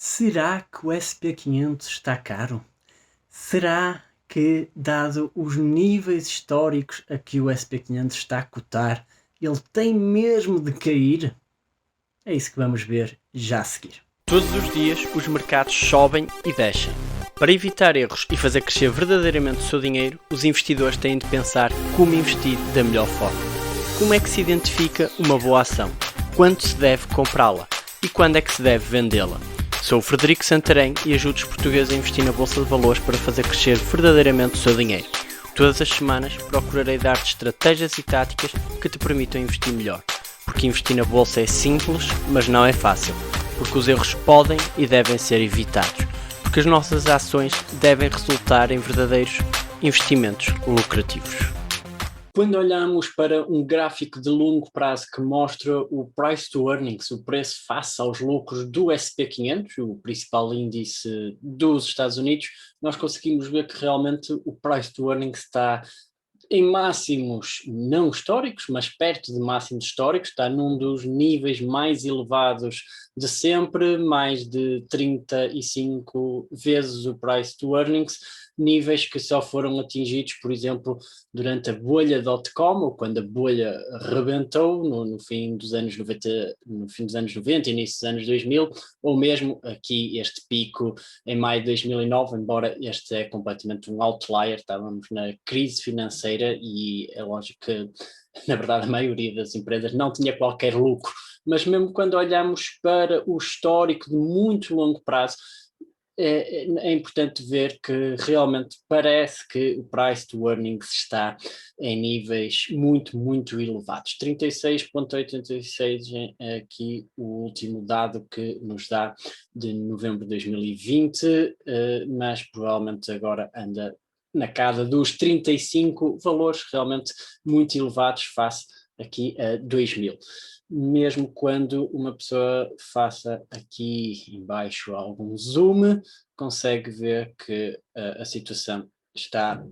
Será que o SP500 está caro? Será que, dado os níveis históricos a que o SP500 está a cotar, ele tem mesmo de cair? É isso que vamos ver já a seguir. Todos os dias os mercados sobem e descem. Para evitar erros e fazer crescer verdadeiramente o seu dinheiro, os investidores têm de pensar como investir da melhor forma. Como é que se identifica uma boa ação? Quando se deve comprá-la? E quando é que se deve vendê-la? Sou o Frederico Santarém e ajudo os portugueses a investir na Bolsa de Valores para fazer crescer verdadeiramente o seu dinheiro. Todas as semanas procurarei dar-te estratégias e táticas que te permitam investir melhor. Porque investir na Bolsa é simples, mas não é fácil. Porque os erros podem e devem ser evitados. Porque as nossas ações devem resultar em verdadeiros investimentos lucrativos. Quando olhamos para um gráfico de longo prazo que mostra o price to earnings, o preço face aos lucros do SP500, o principal índice dos Estados Unidos, nós conseguimos ver que realmente o price to earnings está em máximos não históricos, mas perto de máximos históricos, está num dos níveis mais elevados de sempre, mais de 35 vezes o price to earnings, níveis que só foram atingidos, por exemplo, durante a bolha dot-com, ou quando a bolha rebentou no fim dos anos 90, no fim dos anos 90, início dos anos 2000, ou mesmo aqui este pico em maio de 2009, embora este é completamente um outlier, estávamos na crise financeira e é lógico que, na verdade, a maioria das empresas não tinha qualquer lucro, mas mesmo quando olhamos para o histórico de muito longo prazo, é importante ver que realmente parece que o price to earnings está em níveis muito, muito elevados. 36,86 é aqui o último dado que nos dá de novembro de 2020, mas provavelmente agora anda na casa dos 35, valores realmente muito elevados face aqui a 2000. Mesmo quando uma pessoa faça aqui embaixo algum zoom, consegue ver que a situação está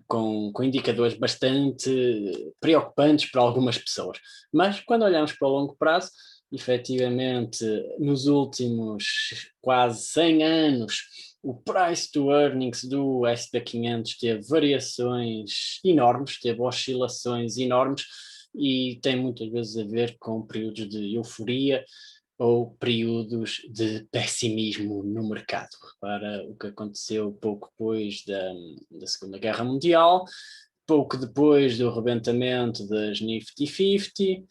com indicadores bastante preocupantes para algumas pessoas. Mas quando olhamos para o longo prazo, efetivamente, nos últimos quase 100 anos, o price to earnings do SP500 teve variações enormes, teve oscilações enormes, e tem muitas vezes a ver com períodos de euforia ou períodos de pessimismo no mercado. Para o que aconteceu pouco depois da Segunda Guerra Mundial, pouco depois do rebentamento das Nifty 50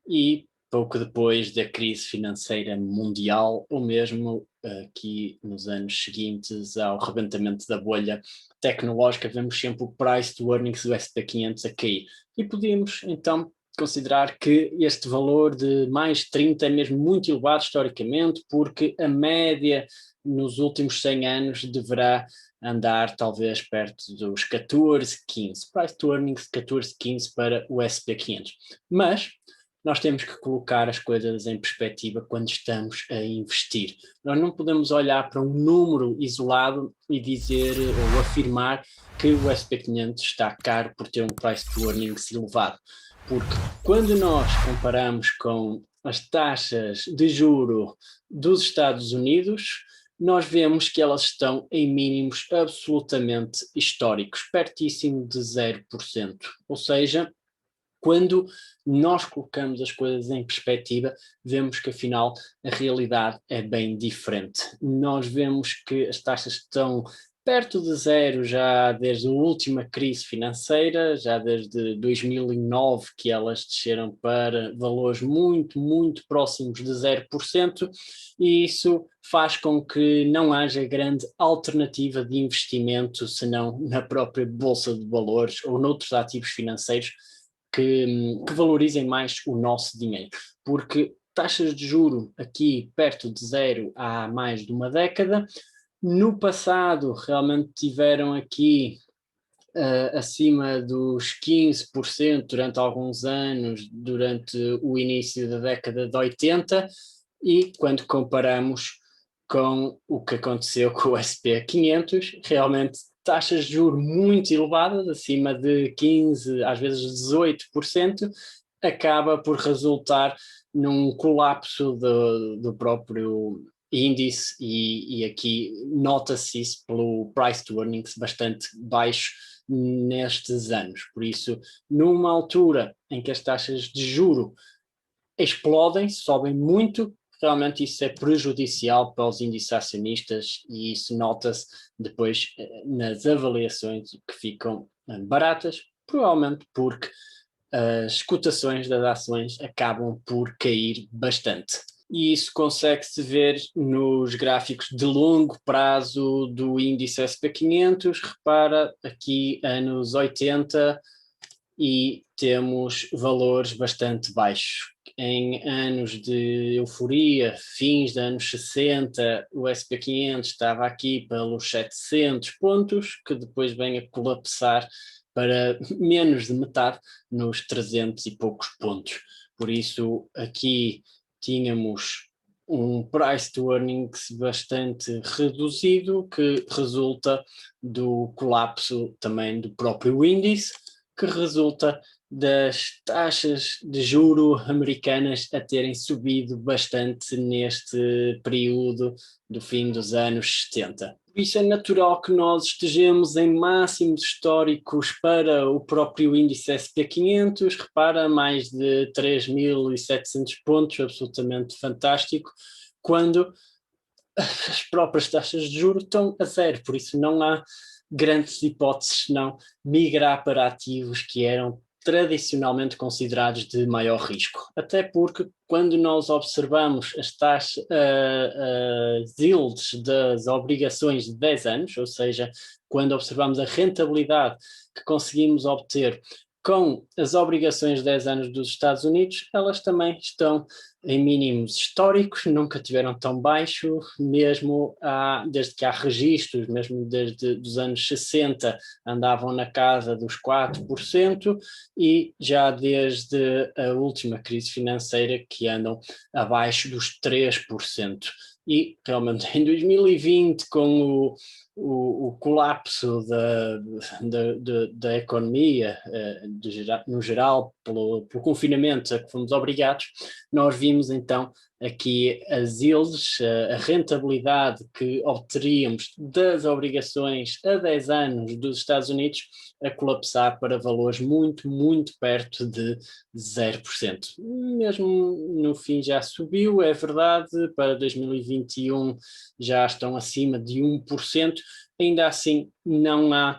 e pouco depois da crise financeira mundial, ou mesmo aqui nos anos seguintes ao rebentamento da bolha tecnológica, vemos sempre o price to earnings do SP500 a cair. E podíamos, então, considerar que este valor de mais 30 é mesmo muito elevado historicamente, porque a média nos últimos 100 anos deverá andar talvez perto dos 14, 15. Price to earnings 14, 15 para o SP500. Mas nós temos que colocar as coisas em perspectiva quando estamos a investir. Nós não podemos olhar para um número isolado e dizer ou afirmar que o SP500 está caro por ter um price to earnings elevado. Porque quando nós comparamos com as taxas de juro dos Estados Unidos, nós vemos que elas estão em mínimos absolutamente históricos, pertíssimo de 0%. Ou seja, quando nós colocamos as coisas em perspectiva, vemos que afinal a realidade é bem diferente. Nós vemos que as taxas estão perto de zero já desde a última crise financeira, já desde 2009 que elas desceram para valores muito, muito próximos de 0%, e isso faz com que não haja grande alternativa de investimento senão na própria bolsa de valores ou noutros ativos financeiros que valorizem mais o nosso dinheiro, porque taxas de juro aqui perto de zero há mais de uma década. No passado realmente tiveram aqui acima dos 15% durante alguns anos, durante o início da década de 80, e quando comparamos com o que aconteceu com o SP500, realmente taxas de juros muito elevadas, acima de 15, às vezes 18%, acaba por resultar num colapso do próprio índice e aqui nota-se isso pelo price to earnings bastante baixo nestes anos. Por isso, numa altura em que as taxas de juro explodem, sobem muito, realmente isso é prejudicial para os índices acionistas e isso nota-se depois nas avaliações que ficam baratas, provavelmente porque as cotações das ações acabam por cair bastante. E isso consegue-se ver nos gráficos de longo prazo do índice SP500. Repara aqui anos 80 e temos valores bastante baixos. Em anos de euforia, fins de anos 60, o SP500 estava aqui pelos 700 pontos, que depois vem a colapsar para menos de metade, nos 300 e poucos pontos. Por isso, aqui tínhamos um price to earnings bastante reduzido, que resulta do colapso também do próprio índice, que resulta das taxas de juro americanas a terem subido bastante neste período do fim dos anos 70. Por isso é natural que nós estejamos em máximos históricos para o próprio índice SP500, repara, mais de 3.700 pontos, absolutamente fantástico, quando as próprias taxas de juros estão a zero, por isso não há grandes hipóteses senão migrar para ativos que eram tradicionalmente considerados de maior risco. Até porque quando nós observamos as taxas, as yields das obrigações de 10 anos, ou seja, quando observamos a rentabilidade que conseguimos obter com as obrigações de 10 anos dos Estados Unidos, elas também estão em mínimos históricos, nunca tiveram tão baixo, mesmo desde que há registros, mesmo desde os anos 60, andavam na casa dos 4%, e já desde a última crise financeira que andam abaixo dos 3%. E realmente em 2020, com o colapso da economia, no geral, pelo confinamento a que fomos obrigados, nós vimos então aqui as yields, a rentabilidade que obteríamos das obrigações a 10 anos dos Estados Unidos a colapsar para valores muito, muito perto de 0%. Mesmo no fim já subiu, é verdade, para 2021 já estão acima de 1%, ainda assim não há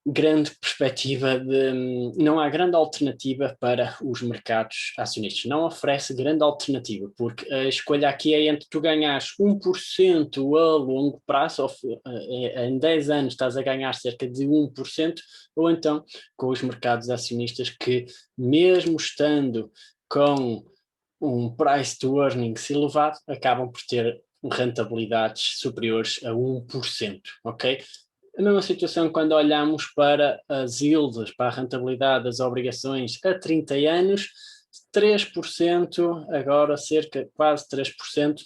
grande perspectiva não há grande alternativa para os mercados acionistas, não oferece grande alternativa, porque a escolha aqui é entre tu ganhares 1% a longo prazo, em 10 anos estás a ganhar cerca de 1%, ou então com os mercados acionistas que, mesmo estando com um price to earnings elevado, acabam por ter rentabilidades superiores a 1%, ok? A mesma situação quando olhamos para as yields, para a rentabilidade das obrigações a 30 anos, 3%, agora cerca, quase 3%,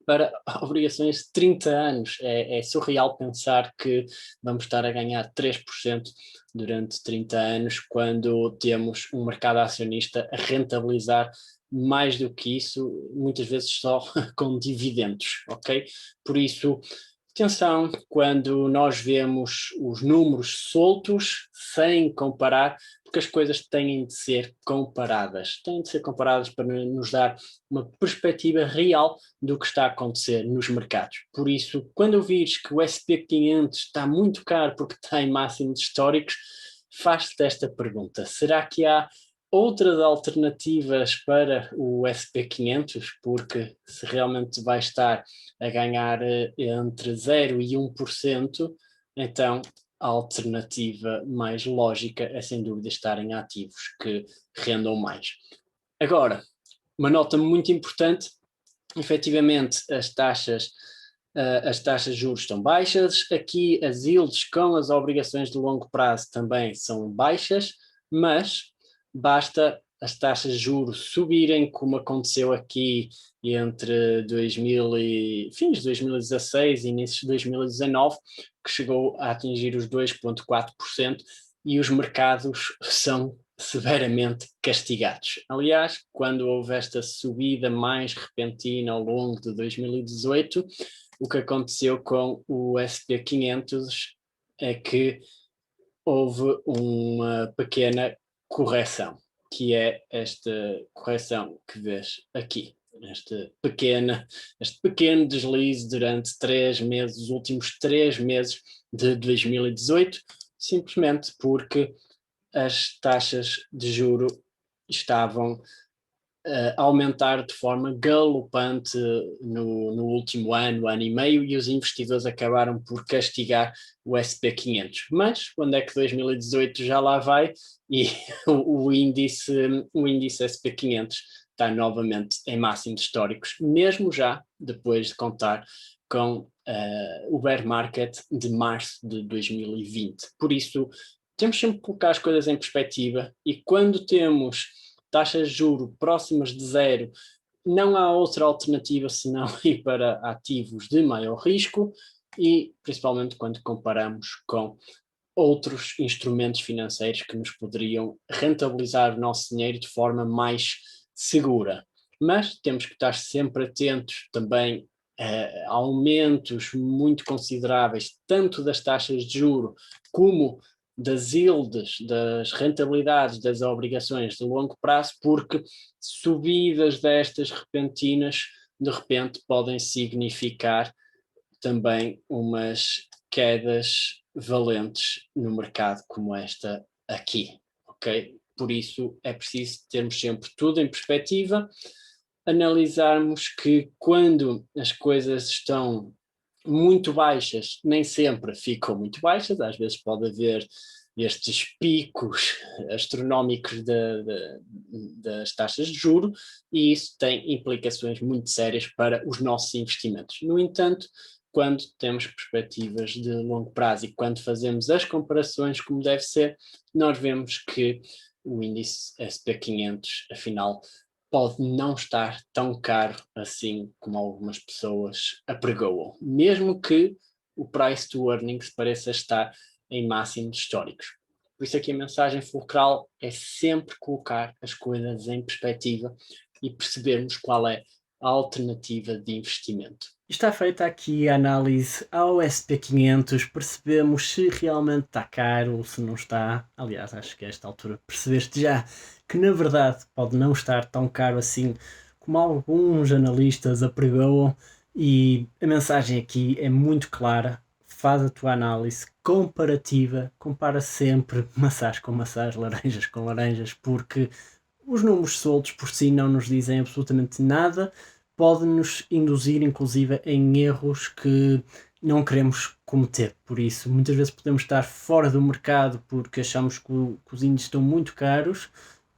para obrigações de 30 anos. É surreal pensar que vamos estar a ganhar 3% durante 30 anos, quando temos um mercado acionista a rentabilizar mais do que isso, muitas vezes só com dividendos, ok? Por isso, atenção, quando nós vemos os números soltos, sem comparar, porque as coisas têm de ser comparadas para nos dar uma perspectiva real do que está a acontecer nos mercados. Por isso, quando eu vires que o SP500 está muito caro porque está em máximos históricos, faz-te esta pergunta: será que há outras alternativas para o SP500? Porque se realmente vai estar a ganhar entre 0 e 1%, então a alternativa mais lógica é sem dúvida estar em ativos que rendam mais. Agora, uma nota muito importante: efetivamente as taxas de juros estão baixas, aqui as yields com as obrigações de longo prazo também são baixas, mas basta as taxas de juros subirem, como aconteceu aqui entre fins de 2016 e inícios de 2019, que chegou a atingir os 2,4%, e os mercados são severamente castigados. Aliás, quando houve esta subida mais repentina ao longo de 2018, o que aconteceu com o SP500 é que houve uma pequena correção, que é esta correção que vês aqui. Este pequeno deslize durante 3 meses, os últimos 3 meses de 2018, simplesmente porque as taxas de juro estavam a aumentar de forma galopante no último ano e meio, e os investidores acabaram por castigar o SP500. Mas quando é que 2018 já lá vai e o índice SP500 está novamente em máximos históricos, mesmo já depois de contar com o bear market de março de 2020. Por isso, temos sempre que colocar as coisas em perspectiva, e quando temos taxas de juros próximas de zero, não há outra alternativa senão ir para ativos de maior risco, e principalmente quando comparamos com outros instrumentos financeiros que nos poderiam rentabilizar o nosso dinheiro de forma mais segura. Mas temos que estar sempre atentos também a aumentos muito consideráveis, tanto das taxas de juro como das yields, das rentabilidades das obrigações de longo prazo, porque subidas destas repentinas, de repente, podem significar também umas quedas valentes no mercado como esta aqui, ok? Por isso é preciso termos sempre tudo em perspectiva, analisarmos que quando as coisas estão muito baixas, nem sempre ficam muito baixas, às vezes pode haver estes picos astronómicos das taxas de juro, e isso tem implicações muito sérias para os nossos investimentos. No entanto, quando temos perspectivas de longo prazo e quando fazemos as comparações como deve ser, nós vemos que o índice SP500, afinal, pode não estar tão caro assim como algumas pessoas apregoam, mesmo que o price to earnings pareça estar em máximos históricos. Por isso aqui a mensagem fulcral é sempre colocar as coisas em perspectiva e percebermos qual é a alternativa de investimento. Está feita aqui a análise ao SP500, percebemos se realmente está caro ou se não está. Aliás, acho que a esta altura percebeste já que na verdade pode não estar tão caro assim como alguns analistas apregoam, e a mensagem aqui é muito clara. Faz a tua análise comparativa, compara sempre maçãs com maçãs, laranjas com laranjas, porque os números soltos por si não nos dizem absolutamente nada, pode-nos induzir inclusive em erros que não queremos cometer. Por isso, muitas vezes podemos estar fora do mercado porque achamos que os índices estão muito caros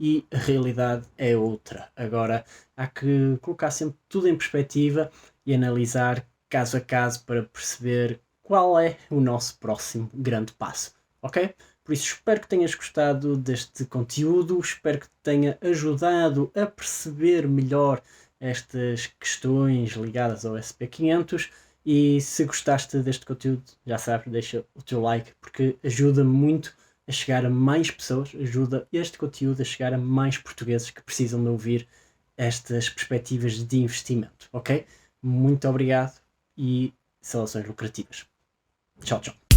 e a realidade é outra. Agora, há que colocar sempre tudo em perspectiva e analisar caso a caso para perceber qual é o nosso próximo grande passo, ok? Por isso, espero que tenhas gostado deste conteúdo, espero que te tenha ajudado a perceber melhor estas questões ligadas ao SP500, e se gostaste deste conteúdo, já sabes, deixa o teu like, porque ajuda-me muito a chegar a mais pessoas, ajuda este conteúdo a chegar a mais portugueses que precisam de ouvir estas perspectivas de investimento, ok? Muito obrigado e saudações lucrativas. Tchau, tchau.